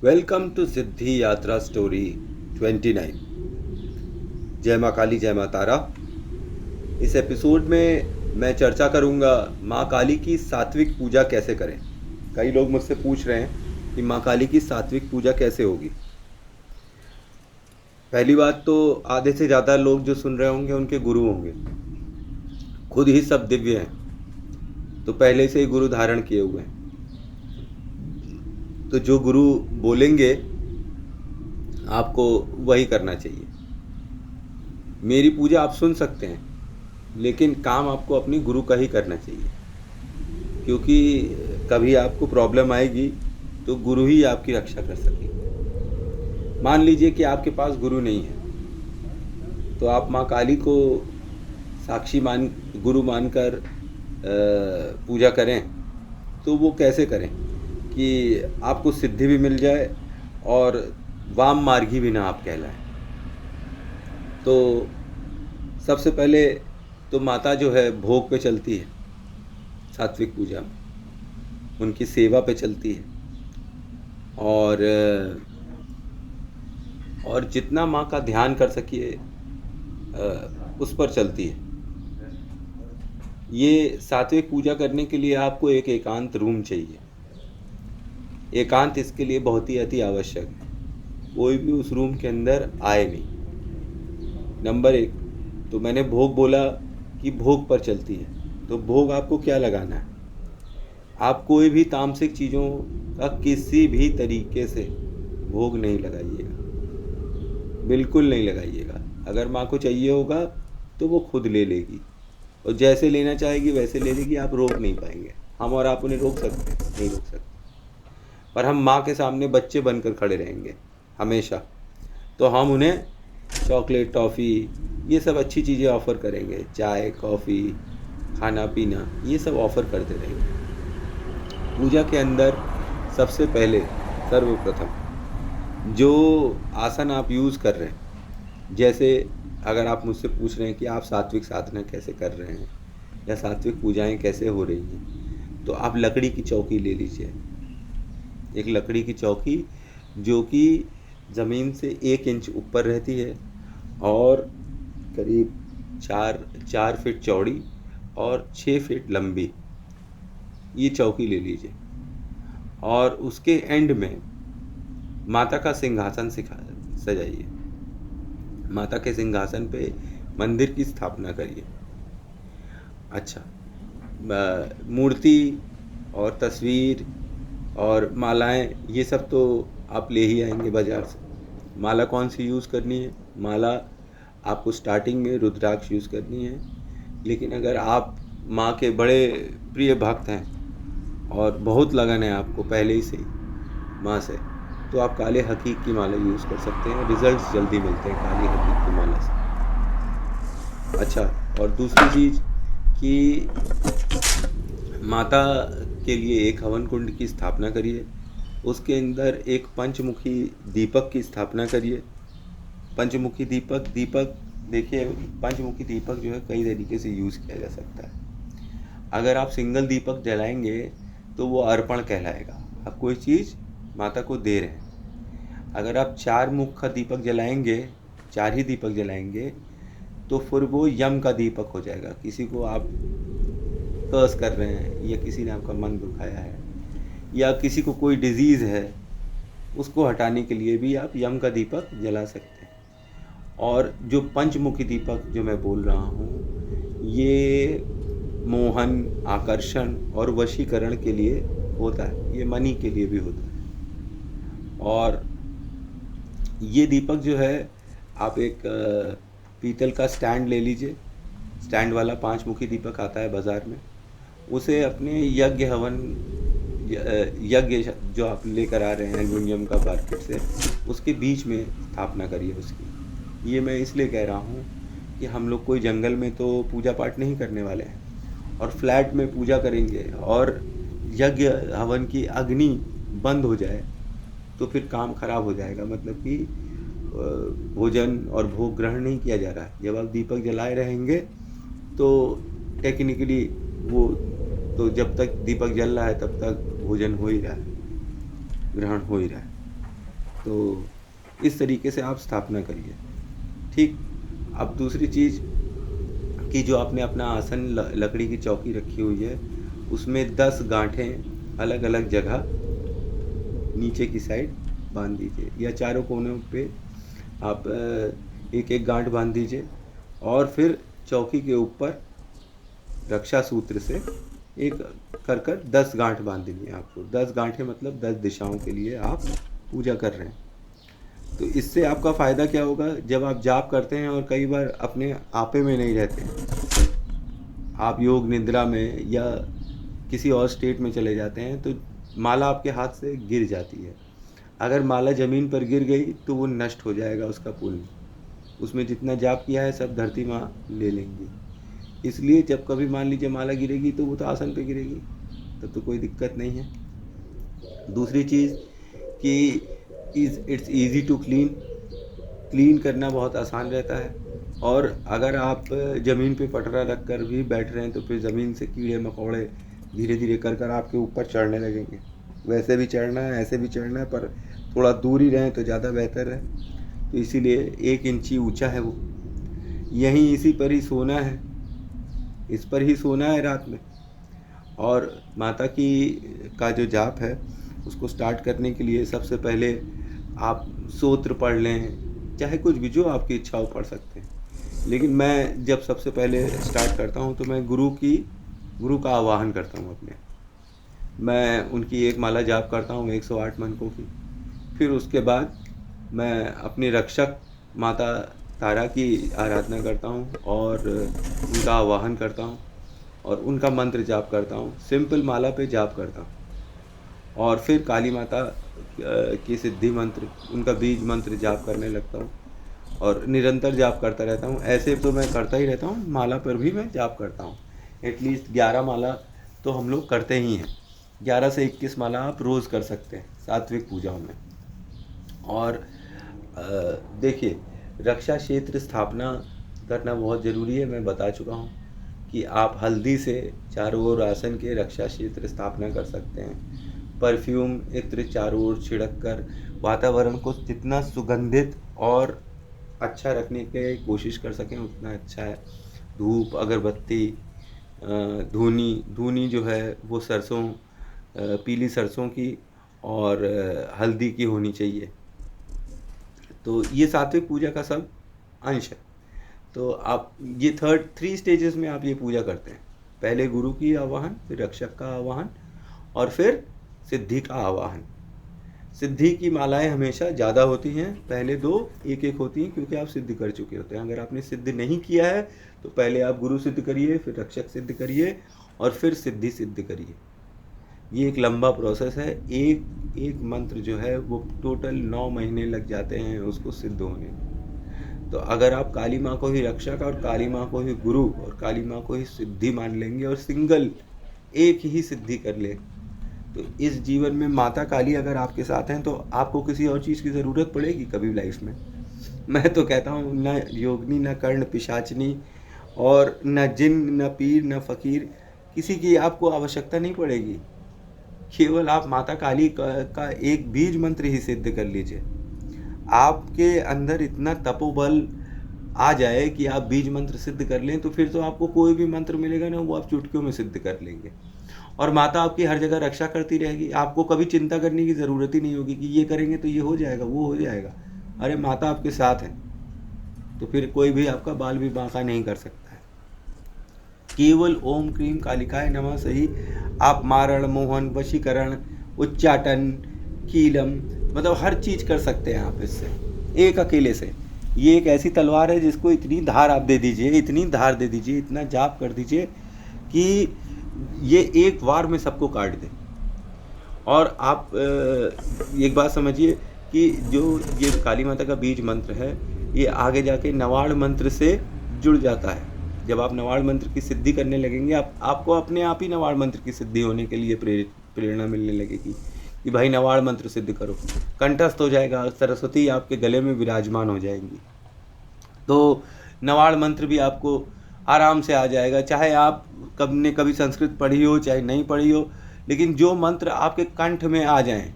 Welcome to सिद्धि यात्रा story 29। जय माँ काली, जय माँ तारा। इस एपिसोड में मैं चर्चा करूँगा माँ काली की सात्विक पूजा कैसे करें। कई लोग मुझसे पूछ रहे हैं कि माँ काली की सात्विक पूजा कैसे होगी। पहली बात तो आधे से ज़्यादा लोग जो सुन रहे होंगे उनके गुरु होंगे, खुद ही सब दिव्य हैं, तो पहले से ही गुरु धारण किए हुए हैं। तो जो गुरु बोलेंगे आपको वही करना चाहिए। मेरी पूजा आप सुन सकते हैं, लेकिन काम आपको अपनी गुरु का ही करना चाहिए, क्योंकि कभी आपको प्रॉब्लम आएगी तो गुरु ही आपकी रक्षा कर सकेंगे। मान लीजिए कि आपके पास गुरु नहीं है, तो आप माँ काली को साक्षी गुरु मानकर पूजा करें। तो वो कैसे करें कि आपको सिद्धि भी मिल जाए और वाम मार्गी भी ना आप कहलाएं। तो सबसे पहले तो माता जो है भोग पे चलती है, सात्विक पूजा में उनकी सेवा पे चलती है, और जितना माँ का ध्यान कर सकिए उस पर चलती है। ये सात्विक पूजा करने के लिए आपको एक एकांत रूम चाहिए। एकांत इसके लिए बहुत ही अति आवश्यक है। कोई भी उस रूम के अंदर आए नहीं। नंबर 1, तो मैंने भोग बोला कि भोग पर चलती है, तो भोग आपको क्या लगाना है। आप कोई भी तामसिक चीज़ों का किसी भी तरीके से भोग नहीं लगाइएगा, बिल्कुल नहीं लगाइएगा। अगर माँ को चाहिए होगा तो वो खुद ले लेगी, और जैसे लेना चाहेगी वैसे ले लेगी। आप रोक नहीं पाएंगे। हम और आप उन्हें रोक सकते हैं? नहीं रोक सकते। पर हम माँ के सामने बच्चे बनकर खड़े रहेंगे हमेशा। तो हम उन्हें चॉकलेट, टॉफ़ी, ये सब अच्छी चीज़ें ऑफ़र करेंगे। चाय, कॉफ़ी, खाना पीना, ये सब ऑफ़र करते रहेंगे। पूजा के अंदर सबसे पहले सर्वप्रथम जो आसन आप यूज़ कर रहे हैं, जैसे अगर आप मुझसे पूछ रहे हैं कि आप सात्विक साधना कैसे कर रहे हैं या सात्विक पूजाएं कैसे हो रही हैं, तो आप लकड़ी की चौकी ले लीजिए। एक लकड़ी की चौकी जो कि ज़मीन से 1 इंच ऊपर रहती है और करीब 4 फीट चौड़ी और 6 फीट लंबी, ये चौकी ले लीजिए। और उसके एंड में माता का सिंहासन सजाइए। माता के सिंहासन पे मंदिर की स्थापना करिए। अच्छा, मूर्ति और तस्वीर और मालाएं, ये सब तो आप ले ही आएंगे बाज़ार से। माला कौन सी यूज़ करनी है? माला आपको स्टार्टिंग में रुद्राक्ष यूज़ करनी है, लेकिन अगर आप माँ के बड़े प्रिय भक्त हैं और बहुत लगन है आपको पहले ही से माँ से, तो आप काले हकीक की माला यूज़ कर सकते हैं। रिजल्ट्स जल्दी मिलते हैं काली हकीक की माला से। अच्छा, और दूसरी चीज़ कि माता के लिए एक हवन कुंड की स्थापना करिए। उसके अंदर एक पंचमुखी दीपक की स्थापना करिए। पंचमुखी दीपक देखिए, पंचमुखी दीपक जो है कई तरीके से यूज़ किया जा सकता है। अगर आप सिंगल दीपक जलाएंगे तो वो अर्पण कहलाएगा, आप कोई चीज़ माता को दे रहे हैं। अगर आप 4 मुख का दीपक जलाएंगे, 4 ही दीपक जलाएंगे, तो फिर वो यम का दीपक हो जाएगा। किसी को आप कर्स कर रहे हैं या किसी ने आपका मन दुखाया है या किसी को कोई डिजीज़ है, उसको हटाने के लिए भी आप यम का दीपक जला सकते हैं। और जो पंचमुखी दीपक जो मैं बोल रहा हूँ, ये मोहन, आकर्षण और वशीकरण के लिए होता है। ये मनी के लिए भी होता है। और ये दीपक जो है, आप एक पीतल का स्टैंड ले लीजिए। स्टैंड वाला 5 मुखी दीपक आता है बाज़ार में। उसे अपने यज्ञ हवन यज्ञ जो आप लेकर आ रहे हैं एल्युमिनियम का मार्केट से, उसके बीच में स्थापना करिए उसकी। ये मैं इसलिए कह रहा हूँ कि हम लोग कोई जंगल में तो पूजा पाठ नहीं करने वाले हैं और फ्लैट में पूजा करेंगे और यज्ञ हवन की अग्नि बंद हो जाए तो फिर काम खराब हो जाएगा। मतलब कि भोजन और भोग ग्रहण नहीं किया जा रहा है। जब आप दीपक जलाए रहेंगे तो टेक्निकली वो, तो जब तक दीपक जल रहा है तब तक भोजन हो ही रहा है, ग्रहण हो ही रहा है। तो इस तरीके से आप स्थापना करिए। ठीक। अब दूसरी चीज़ कि जो आपने अपना आसन लकड़ी की चौकी रखी हुई है, उसमें 10 गांठें अलग अलग जगह नीचे की साइड बांध दीजिए, या चारों कोनों पे आप एक एक गांठ बांध दीजिए। और फिर चौकी के ऊपर रक्षा सूत्र से एक कर 10 गांठ बांध देनी है आपको। 10 गांठें मतलब 10 दिशाओं के लिए आप पूजा कर रहे हैं। तो इससे आपका फ़ायदा क्या होगा, जब आप जाप करते हैं और कई बार अपने आपे में नहीं रहते हैं, आप योग निद्रा में या किसी और स्टेट में चले जाते हैं, तो माला आपके हाथ से गिर जाती है। अगर माला ज़मीन पर गिर गई तो वो नष्ट हो जाएगा, उसका पुण्य, उसमें जितना जाप किया है सब धरती माँ ले लेंगी। इसलिए जब कभी मान लीजिए माला गिरेगी तो वो तो आसन पे गिरेगी, तब तो कोई दिक्कत नहीं है। दूसरी चीज़ कि इट्स ईजी टू क्लीन करना बहुत आसान रहता है। और अगर आप ज़मीन पे पटरा रख कर भी बैठ रहे हैं तो फिर ज़मीन से कीड़े मकोड़े धीरे धीरे कर आपके ऊपर चढ़ने लगेंगे। वैसे भी चढ़ना है, ऐसे भी चढ़ना है, पर थोड़ा दूर ही रहें तो ज़्यादा बेहतर है। तो इसीलिए 1 इंची ऊंचा है वो, यहीं इसी पर ही सोना है, इस पर ही सोना है रात में। और माता की का जो जाप है उसको स्टार्ट करने के लिए सबसे पहले आप स्तोत्र पढ़ लें, चाहे कुछ भी, जो आपकी इच्छा हो पढ़ सकते हैं। लेकिन मैं जब सबसे पहले स्टार्ट करता हूँ तो मैं गुरु का आवाहन करता हूँ अपने। मैं उनकी एक माला जाप करता हूँ 108 मनकों की। फिर उसके बाद मैं अपनी रक्षक माता तारा की आराधना करता हूँ और उनका आवाहन करता हूँ और उनका मंत्र जाप करता हूँ, सिंपल माला पे जाप करता हूँ। और फिर काली माता की सिद्धि मंत्र, उनका बीज मंत्र जाप करने लगता हूँ और निरंतर जाप करता रहता हूँ। ऐसे तो मैं करता ही रहता हूँ, माला पर भी मैं जाप करता हूँ। एटलीस्ट 11 माला तो हम लोग करते ही हैं। 11 से 21 माला आप रोज़ कर सकते हैं सात्विक पूजाओं में। और देखिए, रक्षा क्षेत्र स्थापना करना बहुत ज़रूरी है। मैं बता चुका हूँ कि आप हल्दी से चारों ओर आसन के रक्षा क्षेत्र स्थापना कर सकते हैं। परफ्यूम इत्र चारों ओर छिड़क कर वातावरण को जितना सुगंधित और अच्छा रखने की कोशिश कर सकें उतना अच्छा है। धूप, अगरबत्ती, धूनी जो है वो सरसों, पीली सरसों की और हल्दी की होनी चाहिए। तो ये सात्विक पूजा का सब अंश है। तो आप ये 3 स्टेजेस में आप ये पूजा करते हैं। पहले गुरु की आवाहन, फिर रक्षक का आवाहन और फिर सिद्धि का आवाहन। सिद्धि की मालाएं हमेशा ज़्यादा होती हैं, पहले 2 एक होती हैं, क्योंकि आप सिद्ध कर चुके होते हैं। अगर आपने सिद्ध नहीं किया है तो पहले आप गुरु सिद्ध करिए, फिर रक्षक सिद्ध करिए और फिर सिद्धि सिद्ध करिए। ये एक लंबा प्रोसेस है। एक मंत्र जो है वो टोटल 9 महीने लग जाते हैं उसको सिद्ध होने। तो अगर आप काली माँ को ही रक्षक और काली माँ को ही गुरु और काली माँ को ही सिद्धि मान लेंगे और सिंगल एक ही सिद्धि कर ले, तो इस जीवन में माता काली अगर आपके साथ हैं तो आपको किसी और चीज़ की ज़रूरत पड़ेगी कभी लाइफ में? मैं तो कहता हूँ, न योगनी, न कर्ण पिशाचनी और न जिन, न पीर, न फ़कीर, किसी की आपको आवश्यकता नहीं पड़ेगी। केवल आप माता काली का एक बीज मंत्र ही सिद्ध कर लीजिए। आपके अंदर इतना तपोबल आ जाए कि आप बीज मंत्र सिद्ध कर लें, तो फिर तो आपको कोई भी मंत्र मिलेगा ना, वो आप चुटकियों में सिद्ध कर लेंगे। और माता आपकी हर जगह रक्षा करती रहेगी। आपको कभी चिंता करने की ज़रूरत ही नहीं होगी कि ये करेंगे तो ये हो जाएगा, वो हो जाएगा। अरे माता आपके साथ है, तो फिर कोई भी आपका बाल भी बांका नहीं कर सकता है। केवल ओम क्रीम कालिकाय नमः से ही आप मारण, मोहन, वशीकरण, उच्चाटन, कीलम, मतलब हर चीज़ कर सकते हैं आप इससे, एक अकेले से। ये एक ऐसी तलवार है जिसको इतनी धार आप दे दीजिए, इतनी धार दे दीजिए, इतना जाप कर दीजिए कि ये एक बार में सबको काट दे। और आप एक बात समझिए कि जो ये काली माता का बीज मंत्र है, ये आगे जाके नवाड़ मंत्र से जुड़ जाता है। जब आप नवाड़ मंत्र की सिद्धि करने लगेंगे, आपको अपने आप ही नवाड़ मंत्र की सिद्धि होने के लिए प्रेरणा मिलने लगेगी कि भाई नवाड़ मंत्र सिद्ध करो। कंठस्थ हो जाएगा, सरस्वती आपके गले में विराजमान हो जाएंगी, तो नवाड़ मंत्र भी आपको आराम से आ जाएगा। चाहे आप कभी संस्कृत पढ़ी हो चाहे नहीं पढ़ी हो, लेकिन जो मंत्र आपके कंठ में आ जाएं,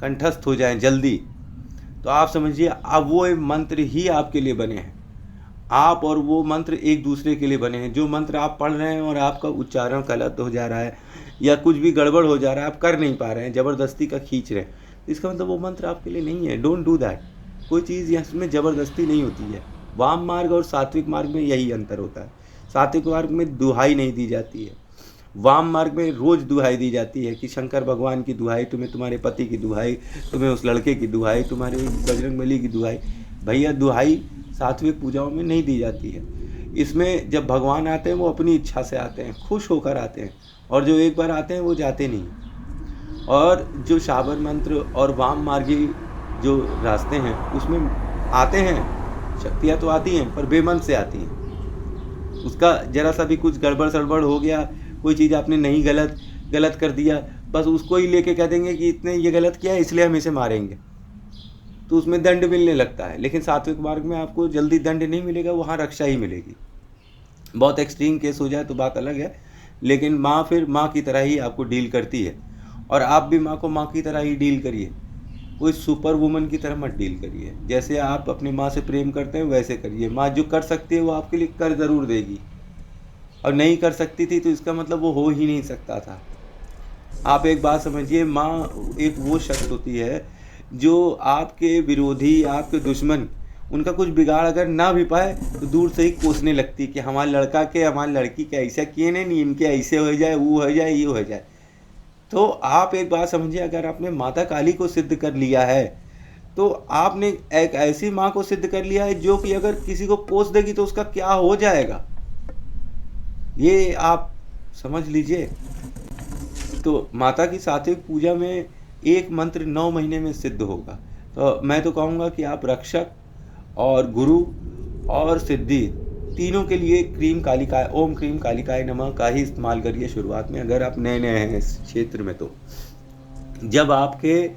कंठस्थ हो जाएं जल्दी, तो आप समझिए अब वो मंत्र ही आपके लिए बने हैं, आप और वो मंत्र एक दूसरे के लिए बने हैं। जो मंत्र आप पढ़ रहे हैं और आपका उच्चारण गलत हो जा रहा है या कुछ भी गड़बड़ हो जा रहा है, आप कर नहीं पा रहे हैं, ज़बरदस्ती का खींच रहे हैं, इसका मतलब वो मंत्र आपके लिए नहीं है। Don't do that. कोई चीज़ इसमें ज़बरदस्ती नहीं होती है। वाम मार्ग और सात्विक मार्ग में यही अंतर होता है। सात्विक मार्ग में दुहाई नहीं दी जाती है, वाम मार्ग में रोज दुहाई दी जाती है कि शंकर भगवान की दुहाई, तुम्हें तुम्हारे पति की दुहाई, तुम्हें उस लड़के की दुहाई, तुम्हारे बजरंगबली की दुहाई। भैया दुहाई सात्विक पूजाओं में नहीं दी जाती है। इसमें जब भगवान आते हैं वो अपनी इच्छा से आते हैं, खुश होकर आते हैं, और जो एक बार आते हैं वो जाते नहीं। और जो शाबर मंत्र और वाम मार्गी जो रास्ते हैं उसमें आते हैं, शक्तियाँ तो आती हैं पर बेमन से आती हैं। उसका जरा सा भी कुछ गड़बड़ सड़बड़ हो गया, कोई चीज़ आपने नहीं गलत कर दिया, बस उसको ही लेके कह देंगे कि इतने ये गलत किया है इसलिए हम इसे मारेंगे, तो उसमें दंड मिलने लगता है। लेकिन सात्विक मार्ग में आपको जल्दी दंड नहीं मिलेगा, वहाँ रक्षा ही मिलेगी। बहुत एक्सट्रीम केस हो जाए तो बात अलग है, लेकिन माँ फिर माँ की तरह ही आपको डील करती है, और आप भी माँ को माँ की तरह ही डील करिए। कोई सुपर वुमन की तरह मत डील करिए। जैसे आप अपनी माँ से प्रेम करते हैं वैसे करिए। माँ जो कर सकती है वो आपके लिए कर ज़रूर देगी, और नहीं कर सकती थी तो इसका मतलब वो हो ही नहीं सकता था। आप एक बात समझिए, माँ एक वो शख्स होती है जो आपके विरोधी, आपके दुश्मन, उनका कुछ बिगाड़ अगर ना भी पाए तो दूर से ही कोसने लगती कि हमारे लड़का के, हमारी लड़की के ऐसा किए नहीं, इनके ऐसे हो जाए, वो हो जाए, ये हो जाए। तो आप एक बात समझिए, अगर आपने माता काली को सिद्ध कर लिया है तो आपने एक ऐसी माँ को सिद्ध कर लिया है जो कि अगर किसी को कोस देगी तो उसका क्या हो जाएगा, ये आप समझ लीजिए। तो माता की सात्विक पूजा में एक मंत्र 9 महीने में सिद्ध होगा। तो मैं तो कहूँगा कि आप रक्षक और गुरु और सिद्धि तीनों के लिए क्रीम कालिकाय, ओम क्रीम कालिकाय नमः का ही इस्तेमाल करिए शुरुआत में, अगर आप नए नए हैं इस क्षेत्र में। तो जब आपके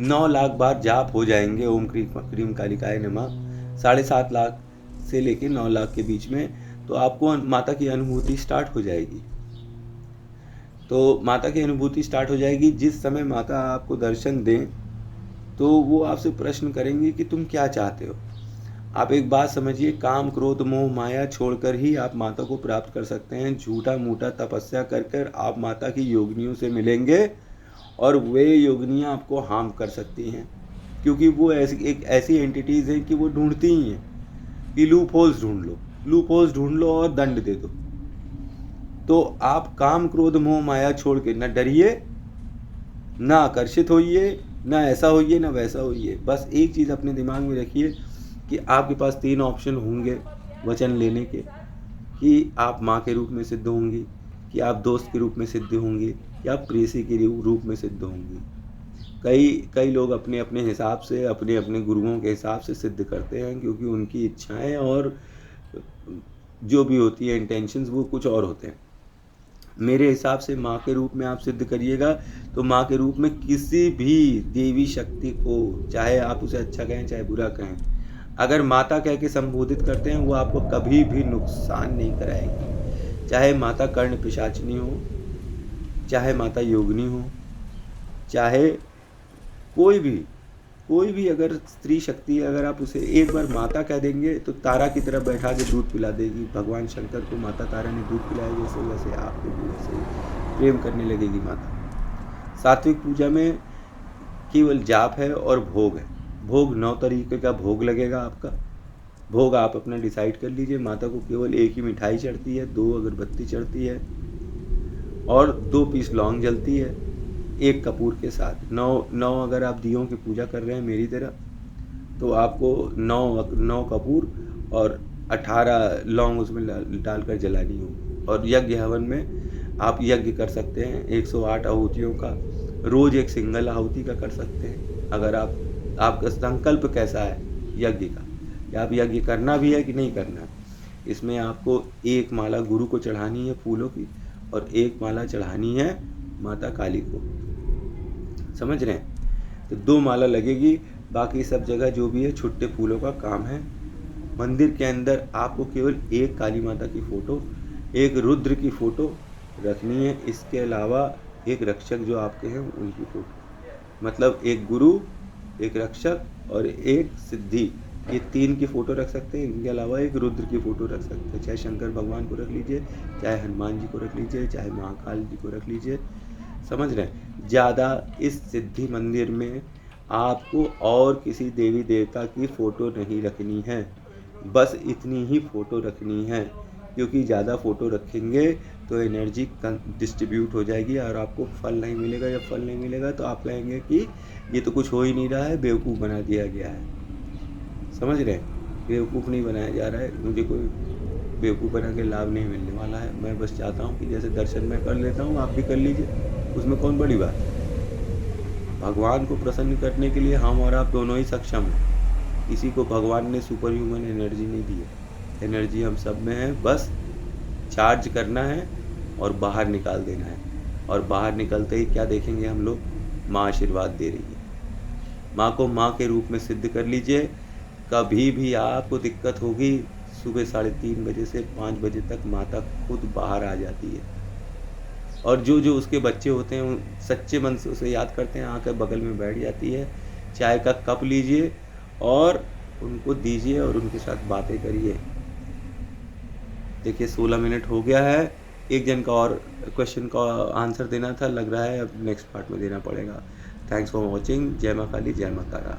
9 लाख बार जाप हो जाएंगे ओम क्रीम कालिकाय नमः, 7.5 लाख से लेके 9 लाख के बीच में, तो आपको माता की अनुभूति स्टार्ट हो जाएगी। तो माता की अनुभूति स्टार्ट हो जाएगी। जिस समय माता आपको दर्शन दें तो वो आपसे प्रश्न करेंगे कि तुम क्या चाहते हो। आप एक बात समझिए, काम क्रोध मोह माया छोड़कर ही आप माता को प्राप्त कर सकते हैं। झूठा मूठा तपस्या कर कर आप माता की योगिनियों से मिलेंगे और वे योगिनियाँ आपको हार्म कर सकती हैं, क्योंकि वो ऐसी एंटिटीज़ हैं कि वो ढूंढती ही हैं कि लूप होल्स ढूंढ लो और दंड दे दो। तो आप काम क्रोध मोह माया छोड़ के न डरिए, ना आकर्षित होइए, ना ऐसा होइए, ना वैसा होइए। बस एक चीज़ अपने दिमाग में रखिए कि आपके पास 3 ऑप्शन होंगे वचन लेने के, कि आप माँ के रूप में सिद्ध होंगी, कि आप दोस्त के रूप में सिद्ध होंगी, या आप प्रेयसी के रूप में सिद्ध होंगी। कई लोग अपने अपने हिसाब से, अपने अपने गुरुओं के हिसाब से सिद्ध करते हैं, क्योंकि उनकी इच्छाएं और जो भी होती है इंटेंशंस वो कुछ और होते हैं। मेरे हिसाब से माँ के रूप में आप सिद्ध करिएगा तो माँ के रूप में किसी भी देवी शक्ति को, चाहे आप उसे अच्छा कहें चाहे बुरा कहें, अगर माता कह के संबोधित करते हैं वो आपको कभी भी नुकसान नहीं कराएगी। चाहे माता कर्ण पिशाचिनी हो, चाहे माता योगिनी हो, चाहे कोई भी अगर स्त्री शक्ति है, अगर आप उसे एक बार माता कह देंगे तो तारा की तरह बैठा के दूध पिला देगी। भगवान शंकर को माता तारा ने दूध पिलाया, जैसे वैसे आपको भी वैसे प्रेम करने लगेगी माता। सात्विक पूजा में केवल जाप है और भोग है। भोग 9 तरीके का भोग लगेगा आपका। भोग आप अपना डिसाइड कर लीजिए। माता को केवल एक ही मिठाई चढ़ती है, 2 अगरबत्ती चढ़ती है और 2 पीस लौंग जलती है, 1 कपूर के साथ। 9 अगर आप दियों की पूजा कर रहे हैं मेरी तरह, तो आपको 9 कपूर और 18 लौंग उसमें डालकर जलानी होगी। और यज्ञ हवन में आप यज्ञ कर सकते हैं 108 आहुतियों का, रोज़ एक सिंगल आहुति का कर सकते हैं। अगर आपका संकल्प कैसा है यज्ञ का, या आप यज्ञ करना भी है कि नहीं करना है। इसमें आपको 1 माला गुरु को चढ़ानी है फूलों की, और 1 माला चढ़ानी है माता काली को। समझ रहे हैं? तो 2 माला लगेगी, बाकी सब जगह जो भी है छुट्टे फूलों का काम है। मंदिर के अंदर आपको केवल 1 काली माता की फ़ोटो, 1 रुद्र की फ़ोटो रखनी है। इसके अलावा 1 रक्षक जो आपके हैं उनकी फ़ोटो, मतलब 1 गुरु एक रक्षक और एक सिद्धि, ये 3 की फ़ोटो रख सकते हैं। इनके अलावा एक रुद्र की फ़ोटो रख सकते हैं। चाहे शंकर भगवान को रख लीजिए, चाहे हनुमान जी को रख लीजिए, चाहे महाकाल जी को रख लीजिए। समझ रहे हैं? ज़्यादा इस सिद्धि मंदिर में आपको और किसी देवी देवता की फ़ोटो नहीं रखनी है, बस इतनी ही फ़ोटो रखनी है, क्योंकि ज़्यादा फ़ोटो रखेंगे तो एनर्जी डिस्ट्रीब्यूट हो जाएगी और आपको फल नहीं मिलेगा। जब फल नहीं मिलेगा तो आप कहेंगे कि ये तो कुछ हो ही नहीं रहा है, बेवकूफ़ बना दिया गया है। समझ रहे हैं? बेवकूफ़ नहीं बनाया जा रहा है, मुझे कोई बेवकूफ़ बना के लाभ नहीं मिलने वाला है। मैं बस चाहता हूँ कि जैसे दर्शन मैं कर लेता हूँ, आप भी कर लीजिए, उसमें कौन बड़ी बात है। भगवान को प्रसन्न करने के लिए हम और आप दोनों ही सक्षम हैं। किसी को भगवान ने सुपर ह्यूमन एनर्जी नहीं दी है। एनर्जी हम सब में है, बस चार्ज करना है और बाहर निकाल देना है। और बाहर निकलते ही क्या देखेंगे हम लोग? माँ आशीर्वाद दे रही है। माँ को माँ के रूप में सिद्ध कर लीजिए। कभी भी आपको दिक्कत होगी, सुबह 3:30 बजे से 5 बजे तक माता खुद बाहर आ जाती है। और जो जो उसके बच्चे होते हैं, उन सच्चे मन से उसे याद करते हैं, आकर बगल में बैठ जाती है। चाय का कप लीजिए और उनको दीजिए और उनके साथ बातें करिए। देखिए 16 मिनट हो गया है। एक जन का और क्वेश्चन का आंसर देना था, लग रहा है अब नेक्स्ट पार्ट में देना पड़ेगा। Thanks for watching. जय माँ काली, जय माँ तारा।